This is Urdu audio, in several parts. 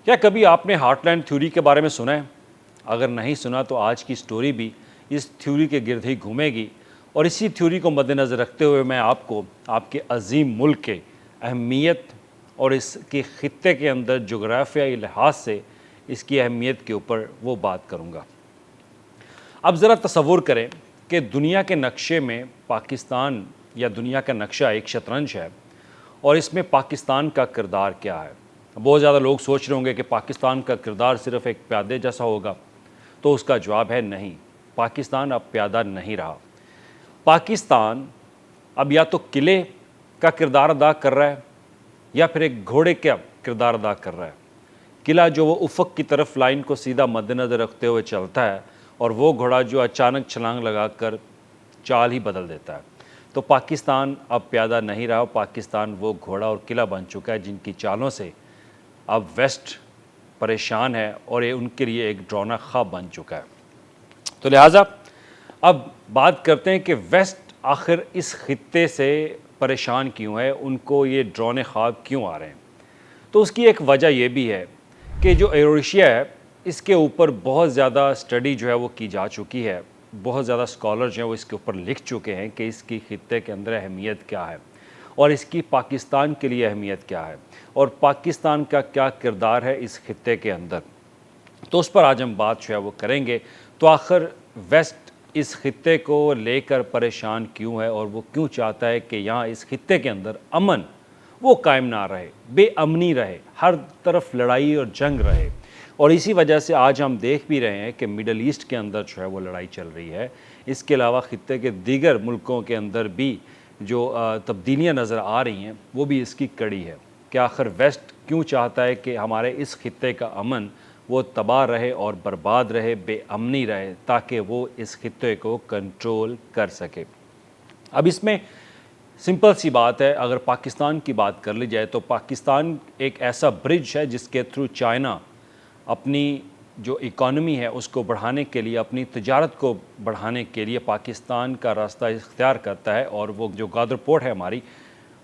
کیا کبھی آپ نے ہارٹ لینڈ تھیوری کے بارے میں سنا ہے؟ اگر نہیں سنا تو آج کی سٹوری بھی اس تھیوری کے گرد ہی گھومے گی، اور اسی تھیوری کو مد نظر رکھتے ہوئے میں آپ کو آپ کے عظیم ملک کے اہمیت اور اس کے خطے کے اندر جغرافیائی لحاظ سے اس کی اہمیت کے اوپر وہ بات کروں گا۔ اب ذرا تصور کریں کہ دنیا کے نقشے میں پاکستان یا دنیا کا نقشہ ایک شطرنج ہے، اور اس میں پاکستان کا کردار کیا ہے۔ بہت زیادہ لوگ سوچ رہے ہوں گے کہ پاکستان کا کردار صرف ایک پیادے جیسا ہوگا، تو اس کا جواب ہے نہیں، پاکستان اب پیادہ نہیں رہا۔ پاکستان اب یا تو قلعے کا کردار ادا کر رہا ہے یا پھر ایک گھوڑے کا کردار ادا کر رہا ہے۔ قلعہ جو وہ افق کی طرف لائن کو سیدھا مد نظر رکھتے ہوئے چلتا ہے، اور وہ گھوڑا جو اچانک چھلانگ لگا کر چال ہی بدل دیتا ہے۔ تو پاکستان اب پیادہ نہیں رہا، پاکستان وہ گھوڑا اور قلعہ بن چکا ہے جن کی چالوں سے اب ویسٹ پریشان ہے، اور یہ ان کے لیے ایک ڈراؤنا خواب بن چکا ہے۔ تو لہٰذا اب بات کرتے ہیں کہ ویسٹ آخر اس خطے سے پریشان کیوں ہے، ان کو یہ ڈراؤنے خواب کیوں آ رہے ہیں۔ تو اس کی ایک وجہ یہ بھی ہے کہ جو ایرویشیا ہے، اس کے اوپر بہت زیادہ اسٹڈی جو ہے وہ کی جا چکی ہے، بہت زیادہ اسکالر جو ہیں وہ اس کے اوپر لکھ چکے ہیں کہ اس کی خطے کے اندر اہمیت کیا ہے، اور اس کی پاکستان کے لیے اہمیت کیا ہے، اور پاکستان کا کیا کردار ہے اس خطے کے اندر۔ تو اس پر آج ہم بات جو ہے وہ کریں گے۔ تو آخر ویسٹ اس خطے کو لے کر پریشان کیوں ہے، اور وہ کیوں چاہتا ہے کہ یہاں اس خطے کے اندر امن وہ قائم نہ رہے، بے امنی رہے، ہر طرف لڑائی اور جنگ رہے۔ اور اسی وجہ سے آج ہم دیکھ بھی رہے ہیں کہ مڈل ایسٹ کے اندر جو ہے وہ لڑائی چل رہی ہے۔ اس کے علاوہ خطے کے دیگر ملکوں کے اندر بھی جو تبدیلیاں نظر آ رہی ہیں، وہ بھی اس کی کڑی ہے کہ آخر ویسٹ کیوں چاہتا ہے کہ ہمارے اس خطے کا امن وہ تباہ رہے اور برباد رہے، بے امنی رہے، تاکہ وہ اس خطے کو کنٹرول کر سکے۔ اب اس میں سمپل سی بات ہے، اگر پاکستان کی بات کر لی جائے تو پاکستان ایک ایسا برج ہے جس کے تھرو چائنا اپنی جو اکانومی ہے اس کو بڑھانے کے لیے، اپنی تجارت کو بڑھانے کے لیے پاکستان کا راستہ اختیار کرتا ہے، اور وہ جو گادر پورٹ ہے ہماری،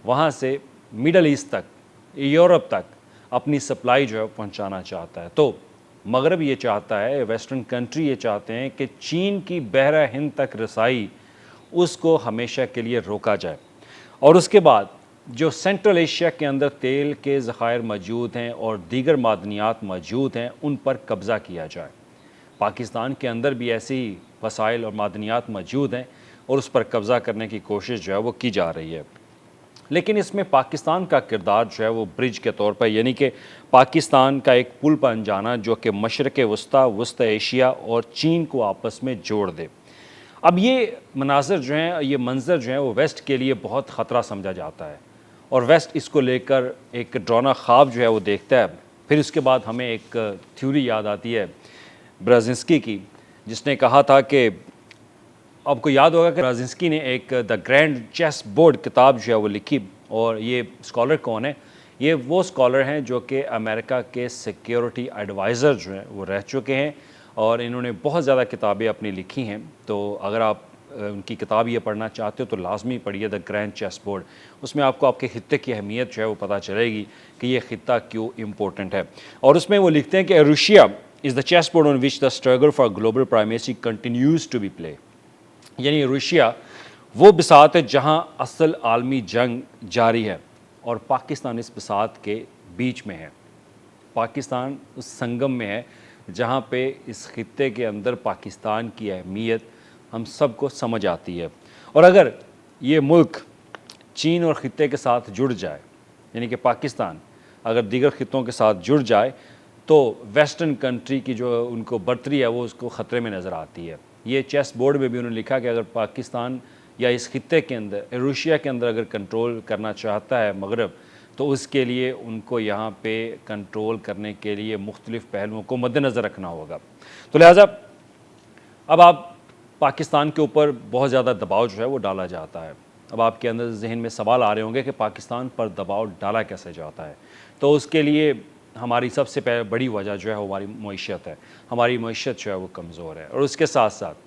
وہاں سے مڈل ایسٹ تک، یورپ تک اپنی سپلائی جو ہے پہنچانا چاہتا ہے۔ تو مغرب یہ چاہتا ہے، ویسٹرن کنٹری یہ چاہتے ہیں کہ چین کی بحیرہ ہند تک رسائی اس کو ہمیشہ کے لیے روکا جائے، اور اس کے بعد جو سینٹرل ایشیا کے اندر تیل کے ذخائر موجود ہیں اور دیگر معدنیات موجود ہیں، ان پر قبضہ کیا جائے۔ پاکستان کے اندر بھی ایسی وسائل اور معدنیات موجود ہیں، اور اس پر قبضہ کرنے کی کوشش جو ہے وہ کی جا رہی ہے۔ لیکن اس میں پاکستان کا کردار جو ہے وہ برج کے طور پر، یعنی کہ پاکستان کا ایک پل بن جانا جو کہ مشرق وسطیٰ، وسطی ایشیا اور چین کو آپس میں جوڑ دے۔ اب یہ مناظر جو ہیں، یہ منظر جو ہیں وہ ویسٹ کے لیے بہت خطرہ سمجھا جاتا ہے، اور ویسٹ اس کو لے کر ایک ڈراؤنا خواب جو ہے وہ دیکھتا ہے۔ پھر اس کے بعد ہمیں ایک تھیوری یاد آتی ہے برزنسکی کی، جس نے کہا تھا کہ آپ کو یاد ہوگا کہ برزنسکی نے ایک دا گرینڈ چیس بورڈ کتاب جو ہے وہ لکھی، اور یہ اسکالر کون ہے؟ یہ وہ اسکالر ہیں جو کہ امریکہ کے سیکیورٹی ایڈوائزر جو ہیں وہ رہ چکے ہیں، اور انہوں نے بہت زیادہ کتابیں اپنی لکھی ہیں۔ تو اگر آپ ان کی کتاب یہ پڑھنا چاہتے ہو تو لازمی پڑھیے دا گرینڈ چیس بورڈ۔ اس میں آپ کو آپ کے خطے کی اہمیت جو ہے وہ پتہ چلے گی کہ یہ خطہ کیوں امپورٹنٹ ہے۔ اور اس میں وہ لکھتے ہیں کہ Eurasia is the chess board on which the struggle for global primacy continues to be played, یعنی روشیا وہ بساط ہے جہاں اصل عالمی جنگ جاری ہے، اور پاکستان اس بساط کے بیچ میں ہے۔ پاکستان اس سنگم میں ہے جہاں پہ اس خطے کے اندر پاکستان کی اہمیت ہم سب کو سمجھ آتی ہے۔ اور اگر یہ ملک چین اور خطے کے ساتھ جڑ جائے، یعنی کہ پاکستان اگر دیگر خطوں کے ساتھ جڑ جائے، تو ویسٹرن کنٹری کی جو ان کو برتری ہے وہ اس کو خطرے میں نظر آتی ہے۔ یہ چیس بورڈ میں بھی انہوں نے لکھا کہ اگر پاکستان یا اس خطے کے اندر، ایروشیا کے اندر اگر کنٹرول کرنا چاہتا ہے مغرب، تو اس کے لیے ان کو یہاں پہ کنٹرول کرنے کے لیے مختلف پہلوؤں کو مد نظر رکھنا ہوگا۔ تو لہٰذا اب آپ پاکستان کے اوپر بہت زیادہ دباؤ جو ہے وہ ڈالا جاتا ہے۔ اب آپ کے اندر ذہن میں سوال آ رہے ہوں گے کہ پاکستان پر دباؤ ڈالا کیسے جاتا ہے۔ تو اس کے لیے ہماری سب سے بڑی وجہ جو ہے ہماری معیشت ہے۔ ہماری معیشت جو ہے وہ کمزور ہے، اور اس کے ساتھ ساتھ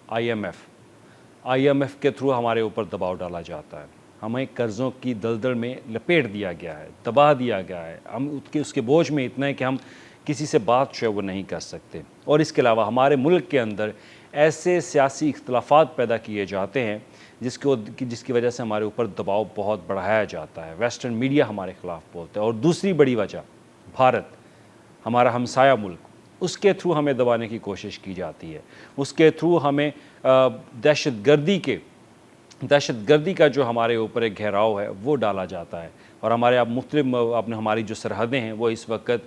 آئی ایم ایف کے تھرو ہمارے اوپر دباؤ ڈالا جاتا ہے۔ ہمیں قرضوں کی دلدل میں لپیٹ دیا گیا ہے، دبا دیا گیا ہے۔ ہم اس کے بوجھ میں اتنا ہے کہ ہم کسی سے بات جو ہے وہ نہیں کر سکتے، اور اس کے علاوہ ہمارے ملک کے اندر ایسے سیاسی اختلافات پیدا کیے جاتے ہیں جس کی وجہ سے ہمارے اوپر دباؤ بہت بڑھایا جاتا ہے، ویسٹرن میڈیا ہمارے خلاف بولتا ہے، اور دوسری بڑی وجہ بھارت، ہمارا ہمسایہ ملک، اس کے تھرو ہمیں دبانے کی کوشش کی جاتی ہے، اس کے تھرو ہمیں دہشت گردی کا جو ہمارے اوپر ایک گھیراؤ ہے وہ ڈالا جاتا ہے، اور ہماری جو سرحدیں ہیں وہ اس وقت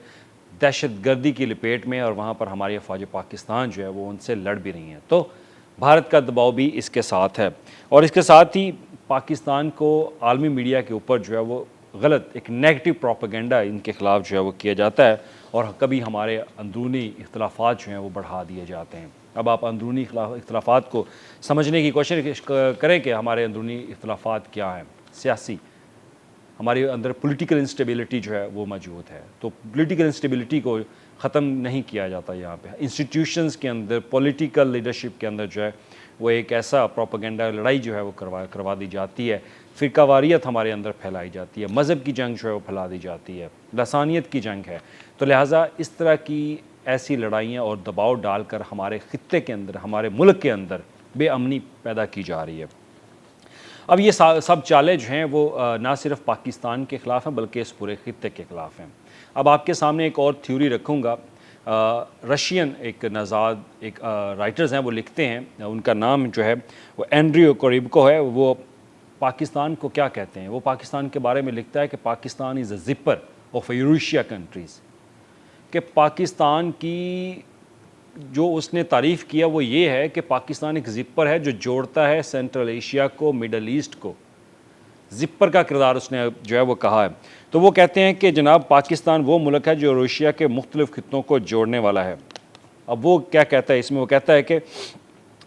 دہشت گردی کی لپیٹ میں، اور وہاں پر ہماری افواج پاکستان جو ہے وہ ان سے لڑ بھی رہی ہیں، تو بھارت کا دباؤ بھی اس کے ساتھ ہے، اور اس کے ساتھ ہی پاکستان کو عالمی میڈیا کے اوپر جو ہے وہ غلط ایک نیگیٹو پروپیگنڈا ان کے خلاف جو ہے وہ کیا جاتا ہے، اور کبھی ہمارے اندرونی اختلافات جو ہیں وہ بڑھا دیے جاتے ہیں۔ اب آپ اندرونی اختلافات کو سمجھنے کی کوشش کریں کہ ہمارے اندرونی اختلافات کیا ہیں۔ سیاسی، ہمارے اندر پولیٹیکل انسٹیبلٹی جو ہے وہ موجود ہے، تو پولیٹیکل انسٹیبلٹی کو ختم نہیں کیا جاتا یہاں پہ، انسٹیٹیوشنز کے اندر، پولیٹیکل لیڈرشپ کے اندر جو ہے وہ ایک ایسا پروپیگنڈا لڑائی جو ہے وہ کروا دی جاتی ہے، فرقہ واریت ہمارے اندر پھیلائی جاتی ہے، مذہب کی جنگ جو ہے وہ پھیلا دی جاتی ہے، لسانیت کی جنگ ہے، تو لہٰذا اس طرح کی ایسی لڑائیاں اور دباؤ ڈال کر ہمارے خطے کے اندر، ہمارے ملک کے اندر بے امنی پیدا کی جا رہی ہے۔ اب یہ سب چالیں جو ہیں وہ نہ صرف پاکستان کے خلاف ہیں بلکہ اس پورے خطے کے خلاف ہیں۔ اب آپ کے سامنے ایک اور تھیوری رکھوں گا، رشین ایک نژاد ایک رائٹرز ہیں، وہ لکھتے ہیں، ان کا نام جو ہے وہ اینڈریو کوریبکو ہے، وہ پاکستان کو کیا کہتے ہیں، وہ پاکستان کے بارے میں لکھتا ہے کہ پاکستان از اے زپر آف ایورشیا کنٹریز، کہ پاکستان کی جو اس نے تعریف کیا وہ یہ ہے کہ پاکستان ایک زپر ہے جو جوڑتا ہے سینٹرل ایشیا کو مڈل ایسٹ کو، زپر کا کردار اس نے جو ہے وہ کہا ہے۔ تو وہ کہتے ہیں کہ جناب پاکستان وہ ملک ہے جو ایشیا کے مختلف خطوں کو جوڑنے والا ہے۔ اب وہ کیا کہتا ہے اس میں، وہ کہتا ہے کہ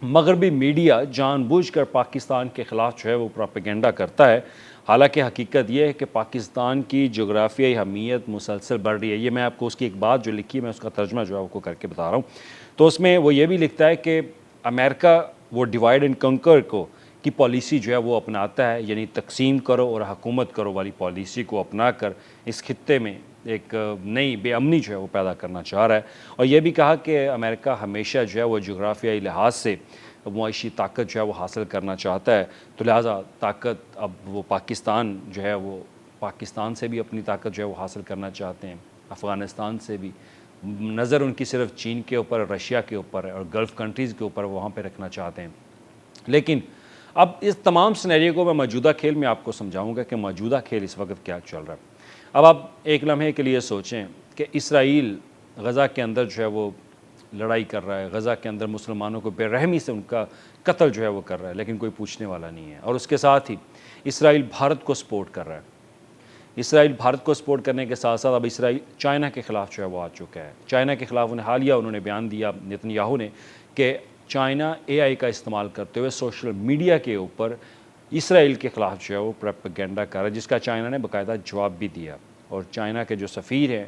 مغربی میڈیا جان بوجھ کر پاکستان کے خلاف جو ہے وہ پروپیگنڈا کرتا ہے، حالانکہ حقیقت یہ ہے کہ پاکستان کی جغرافیائی اہمیت مسلسل بڑھ رہی ہے۔ یہ میں آپ کو اس کی ایک بات جو لکھی ہے میں اس کا ترجمہ جو ہے آپ کو کر کے بتا رہا ہوں، تو اس میں وہ یہ بھی لکھتا ہے کہ امریکہ وہ ڈیوائڈ اینڈ کنکر کی پالیسی جو ہے وہ اپناتا ہے، یعنی تقسیم کرو اور حکومت کرو والی پالیسی کو اپنا کر اس خطے میں ایک نئی بے امنی جو ہے وہ پیدا کرنا چاہ رہا ہے، اور یہ بھی کہا کہ امریکہ ہمیشہ جو ہے وہ جغرافیائی لحاظ سے معاشی طاقت جو ہے وہ حاصل کرنا چاہتا ہے، تو لہٰذا طاقت اب وہ پاکستان جو ہے وہ پاکستان سے بھی اپنی طاقت جو ہے وہ حاصل کرنا چاہتے ہیں، افغانستان سے بھی، نظر ان کی صرف چین کے اوپر، رشیا کے اوپر ہے، اور گلف کنٹریز کے اوپر وہاں پہ رکھنا چاہتے ہیں۔ لیکن اب اس تمام سینیریو کو میں موجودہ کھیل میں آپ کو سمجھاؤں گا کہ موجودہ کھیل اس وقت کیا چل رہا ہے۔ اب آپ ایک لمحے کے لیے سوچیں کہ اسرائیل غزہ کے اندر جو ہے وہ لڑائی کر رہا ہے، غزہ کے اندر مسلمانوں کو بے رحمی سے ان کا قتل جو ہے وہ کر رہا ہے، لیکن کوئی پوچھنے والا نہیں ہے، اور اس کے ساتھ ہی اسرائیل بھارت کو سپورٹ کر رہا ہے۔ اسرائیل بھارت کو سپورٹ کرنے کے ساتھ ساتھ اب اسرائیل چائنا کے خلاف جو ہے وہ آ چکا ہے۔ چائنا کے خلاف انہوں نے بیان دیا نیتن یاہو نے کہ چائنا اے آئی کا استعمال کرتے ہوئے سوشل میڈیا کے اوپر اسرائیل کے خلاف جو ہے وہ پروپیگنڈا کر رہا ہے، جس کا چائنا نے باقاعدہ جواب بھی دیا، اور چائنا کے جو سفیر ہیں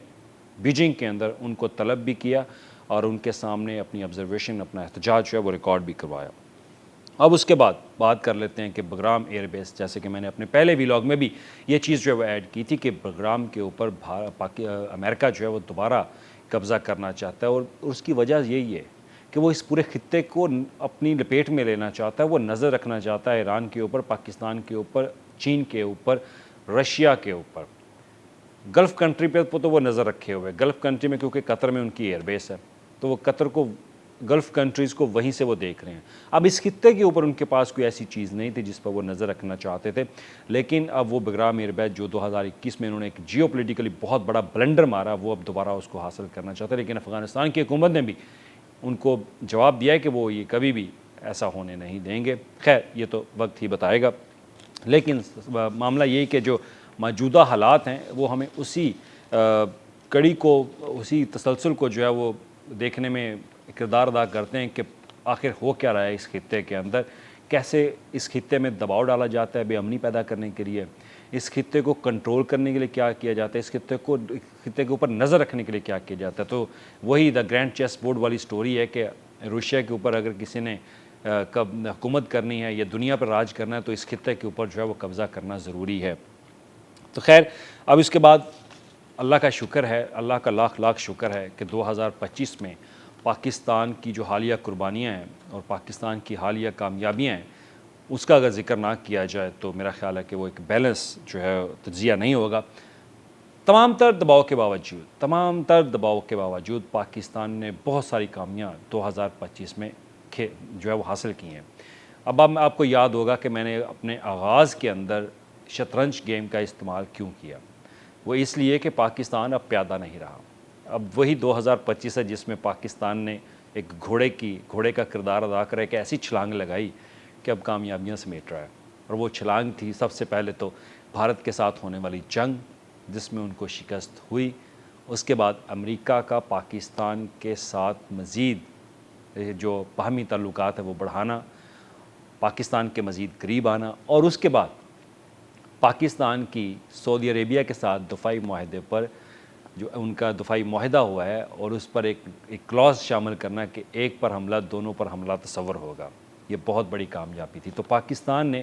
بیجنگ کے اندر ان کو طلب بھی کیا اور ان کے سامنے اپنی آبزرویشن، اپنا احتجاج جو ہے وہ ریکارڈ بھی کروایا۔ اب اس کے بعد بات کر لیتے ہیں کہ بگرام ایئر بیس، جیسے کہ میں نے اپنے پہلے ویلاگ میں بھی یہ چیز جو ہے وہ ایڈ کی تھی کہ بگرام کے اوپر امریکہ جو ہے وہ دوبارہ قبضہ کرنا چاہتا ہے، اور اس کی وجہ یہی ہے کہ وہ اس پورے خطے کو اپنی لپیٹ میں لینا چاہتا ہے، وہ نظر رکھنا چاہتا ہے ایران کے اوپر، پاکستان کے اوپر، چین کے اوپر، رشیا کے اوپر، گلف کنٹری پہ تو وہ نظر رکھے ہوئے، گلف کنٹری میں کیونکہ قطر میں ان کی ایئر بیس ہے، تو وہ قطر کو، گلف کنٹریز کو وہیں سے وہ دیکھ رہے ہیں۔ اب اس خطے کے اوپر ان کے پاس کوئی ایسی چیز نہیں تھی جس پر وہ نظر رکھنا چاہتے تھے، لیکن اب وہ بگرام ایئر بیس جو 2021 میں انہوں نے ایک جیو پولیٹیکلی بہت بڑا بلنڈر مارا، وہ اب دوبارہ اس کو حاصل کرنا چاہتے ہیں، لیکن افغانستان کی حکومت نے بھی ان کو جواب دیا ہے کہ وہ یہ کبھی بھی ایسا ہونے نہیں دیں گے۔ خیر یہ تو وقت ہی بتائے گا، لیکن معاملہ یہ کہ جو موجودہ حالات ہیں وہ ہمیں اسی کڑی کو، اسی تسلسل کو جو ہے وہ دیکھنے میں کردار ادا کرتے ہیں کہ آخر ہو کیا رہا ہے اس خطے کے اندر، کیسے اس خطے میں دباؤ ڈالا جاتا ہے بے امنی پیدا کرنے کے لیے، اس خطے کو کنٹرول کرنے کے لیے کیا کیا جاتا ہے، اس خطے کے اوپر نظر رکھنے کے لیے کیا کیا جاتا ہے۔ تو وہی دا گرینڈ چیس بورڈ والی سٹوری ہے کہ روشیا کے اوپر اگر کسی نے حکومت کرنی ہے یا دنیا پر راج کرنا ہے تو اس خطے کے اوپر جو ہے وہ قبضہ کرنا ضروری ہے۔ تو خیر اب اس کے بعد اللہ کا شکر ہے، اللہ کا لاکھ لاکھ شکر ہے کہ 2025 میں پاکستان کی جو حالیہ قربانیاں ہیں اور پاکستان کی حالیہ کامیابیاں ہیں اس کا اگر ذکر نہ کیا جائے تو میرا خیال ہے کہ وہ ایک بیلنس جو ہے تجزیہ نہیں ہوگا۔ تمام تر دباؤ کے باوجود پاکستان نے بہت ساری کامیاں 2025 میں جو ہے وہ حاصل کی ہیں۔ اب آپ کو یاد ہوگا کہ میں نے اپنے آغاز کے اندر شطرنج گیم کا استعمال کیوں کیا، وہ اس لیے کہ پاکستان اب پیادہ نہیں رہا۔ اب وہی 2025 ہے جس میں پاکستان نے ایک گھوڑے کا کردار ادا کر ایک ایسی چھلانگ لگائی کہ اب کامیابیاں سمیٹ رہا ہے، اور وہ چھلانگ تھی سب سے پہلے تو بھارت کے ساتھ ہونے والی جنگ جس میں ان کو شکست ہوئی، اس کے بعد امریکہ کا پاکستان کے ساتھ مزید جو باہمی تعلقات ہیں وہ بڑھانا، پاکستان کے مزید قریب آنا، اور اس کے بعد پاکستان کی سعودی عربیہ کے ساتھ دفاعی معاہدے پر جو ان کا دفاعی معاہدہ ہوا ہے اور اس پر ایک کلاز شامل کرنا کہ ایک پر حملہ دونوں پر حملہ تصور ہوگا، یہ بہت بڑی کامیابی تھی۔ تو پاکستان نے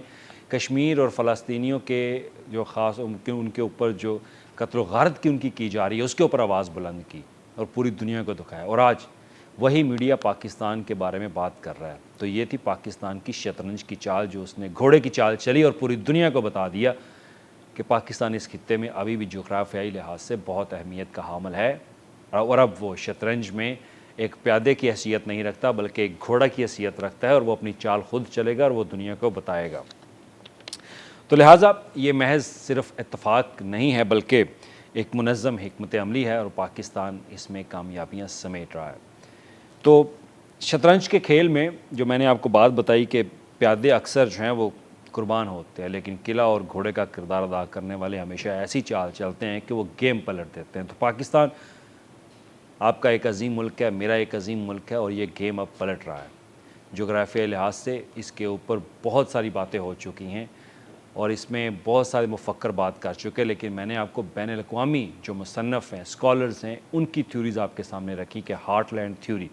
کشمیر اور فلسطینیوں کے جو خاص ان کے اوپر جو قتل و غارت کی ان کی جا رہی ہے اس کے اوپر آواز بلند کی اور پوری دنیا کو دکھایا، اور آج وہی میڈیا پاکستان کے بارے میں بات کر رہا ہے۔ تو یہ تھی پاکستان کی شطرنج کی چال، جو اس نے گھوڑے کی چال چلی اور پوری دنیا کو بتا دیا کہ پاکستان اس خطے میں ابھی بھی جغرافیائی لحاظ سے بہت اہمیت کا حامل ہے، اور اب وہ شطرنج میں ایک پیادے کی حیثیت نہیں رکھتا بلکہ ایک گھوڑا کی حیثیت رکھتا ہے، اور وہ اپنی چال خود چلے گا اور وہ دنیا کو بتائے گا۔ تو لہٰذا یہ محض صرف اتفاق نہیں ہے بلکہ ایک منظم حکمت عملی ہے، اور پاکستان اس میں کامیابیاں سمیٹ رہا ہے۔ تو شطرنج کے کھیل میں جو میں نے آپ کو بات بتائی کہ پیادے اکثر جو ہیں وہ قربان ہوتے ہیں، لیکن قلعہ اور گھوڑے کا کردار ادا کرنے والے ہمیشہ ایسی چال چلتے ہیں کہ وہ گیم پلٹ دیتے ہیں۔ تو پاکستان آپ کا ایک عظیم ملک ہے، میرا ایک عظیم ملک ہے، اور یہ گیم اب پلٹ رہا ہے۔ جغرافیائی لحاظ سے اس کے اوپر بہت ساری باتیں ہو چکی ہیں اور اس میں بہت سارے مفکر بات کر چکے، لیکن میں نے آپ کو بین الاقوامی جو مصنف ہیں، اسکالرز ہیں، ان کی تھیوریز آپ کے سامنے رکھی کہ ہارٹ لینڈ تھیوری۔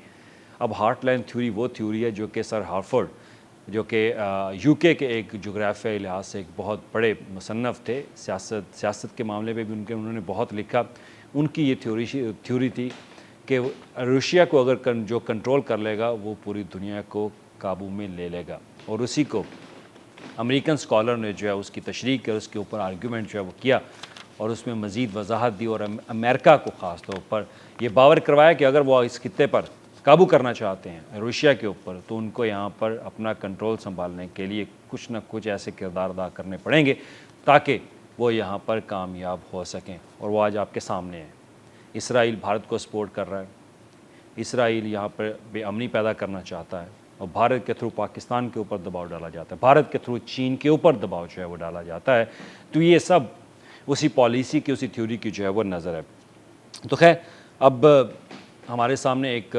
اب ہارٹ لینڈ تھیوری وہ تھیوری ہے جو کہ سر ہارفرڈ، جو کہ یو کے ایک جغرافیائی لحاظ سے ایک بہت بڑے مصنف تھے، سیاست کے معاملے پہ بھی انہوں نے بہت لکھا، ان کی یہ تھیوری تھی کہ روشیا کو اگر جو کنٹرول کر لے گا وہ پوری دنیا کو قابو میں لے لے گا، اور اسی کو امریکن اسکالر نے جو ہے اس کی تشریح کر اس کے اوپر آرگیومنٹ جو ہے وہ کیا، اور اس میں مزید وضاحت دی، اور امریکہ کو خاص طور پر یہ باور کروایا کہ اگر وہ اس خطے پر قابو کرنا چاہتے ہیں روشیا کے اوپر تو ان کو یہاں پر اپنا کنٹرول سنبھالنے کے لیے کچھ نہ کچھ ایسے کردار ادا کرنے پڑیں گے تاکہ وہ یہاں پر کامیاب ہو سکیں، اور وہ آج آپ کے سامنے ہیں۔ اسرائیل بھارت کو سپورٹ کر رہا ہے، اسرائیل یہاں پر بے امنی پیدا کرنا چاہتا ہے، اور بھارت کے تھرو پاکستان کے اوپر دباؤ ڈالا جاتا ہے، بھارت کے تھرو چین کے اوپر دباؤ جو ہے وہ ڈالا جاتا ہے۔ تو یہ سب اسی پالیسی کی، اسی تھیوری کی جو ہے وہ نظر ہے۔ تو خیر اب ہمارے سامنے ایک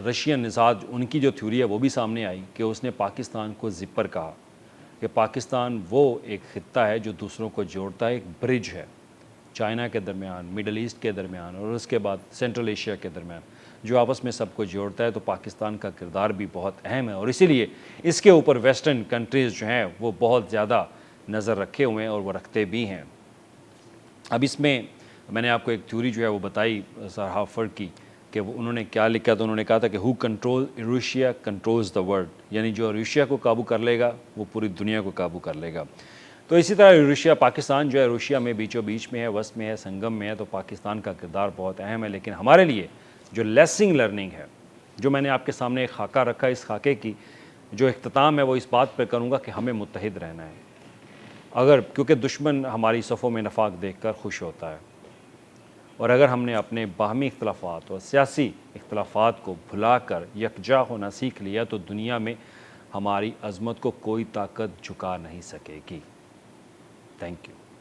رشین نژاد ان کی جو تھیوری ہے وہ بھی سامنے آئی کہ اس نے پاکستان کو زپر کہا، کہ پاکستان وہ ایک خطہ ہے جو دوسروں کو جوڑتا ہے، ایک برج ہے چائنا کے درمیان، مڈل ایسٹ کے درمیان، اور اس کے بعد سینٹرل ایشیا کے درمیان، جو آپس میں سب کو جوڑتا ہے۔ تو پاکستان کا کردار بھی بہت اہم ہے، اور اسی لیے اس کے اوپر ویسٹرن کنٹریز جو ہیں وہ بہت زیادہ نظر رکھے ہوئے ہیں، اور وہ رکھتے بھی ہیں۔ اب اس میں نے آپ کو ایک تھیوری جو ہے وہ بتائی سر ہارفرڈ کی کہ وہ انہوں نے کیا لکھا، تو انہوں نے کہا تھا کہ ہو کنٹرول روشیا کنٹرولز دا ورلڈ، یعنی جو روشیا کو قابو کر لے گا وہ پوری دنیا کو قابو کر لے گا۔ تو اسی طرح روشیا پاکستان جو ہے روشیا میں بیچوں بیچ میں ہے، وسط میں ہے، سنگم میں ہے، تو پاکستان کا کردار بہت اہم ہے۔ لیکن ہمارے لیے جو لیسنگ لرننگ ہے، جو میں نے آپ کے سامنے ایک خاکہ رکھا، اس خاکے کی جو اختتام ہے وہ اس بات پہ کروں گا کہ ہمیں متحد رہنا ہے، کیونکہ دشمن ہماری صفوں میں نفاق دیکھ کر خوش ہوتا ہے، اور اگر ہم نے اپنے باہمی اختلافات اور سیاسی اختلافات کو بھلا کر یکجا ہونا سیکھ لیا تو دنیا میں ہماری عظمت کو کوئی طاقت جھکا نہیں سکے گی۔ Thank you.